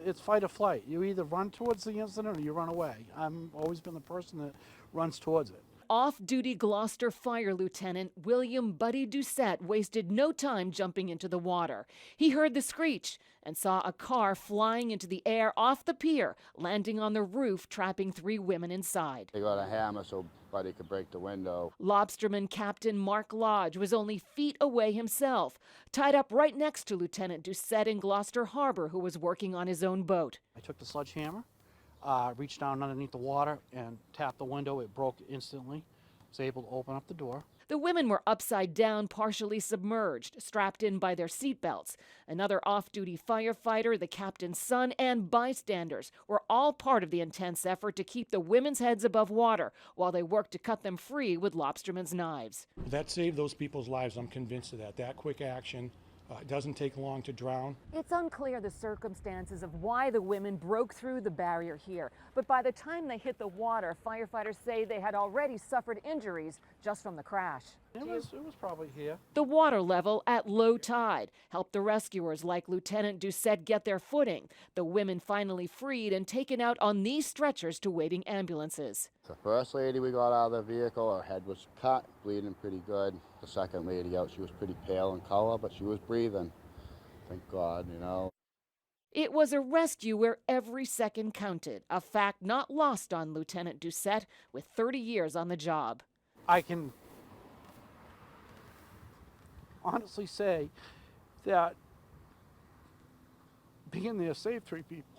it's fight or flight. You either run towards the incident or you run away. I've always been the person that runs towards it. Off-duty Gloucester Fire Lieutenant William Buddy Doucette wasted no time jumping into the water. He heard the screech and saw a car flying into the air off the pier, landing on the roof, trapping 3 women inside. They got a hammer so Buddy could break the window. Lobsterman Captain Mark Lodge was only feet away himself, tied up right next to Lieutenant Doucette in Gloucester Harbor, who was working on his own boat. I took the sledgehammer, reached down underneath the water and tapped the window. It broke instantly. I was able to open up the door. The women were upside down, partially submerged, strapped in by their seatbelts. Another off-duty firefighter, the captain's son, and bystanders were all part of the intense effort to keep the women's heads above water while they worked to cut them free with lobsterman's knives. That saved those people's lives, I'm convinced of that. That quick action. It doesn't take long to drown. It's unclear the circumstances of why the women broke through the barrier here, but by the time they hit the water, firefighters say they had already suffered injuries just from the crash. It was probably here. The water level at low tide helped the rescuers like Lieutenant Doucette get their footing. The women finally freed and taken out on these stretchers to waiting ambulances. The first lady we got out of the vehicle, her head was cut, bleeding pretty good. The second lady out, she was pretty pale in color, but she was breathing. Thank God, you know. It was a rescue where every second counted, a fact not lost on Lieutenant Doucette with 30 years on the job. I can honestly say that being there saved 3 people.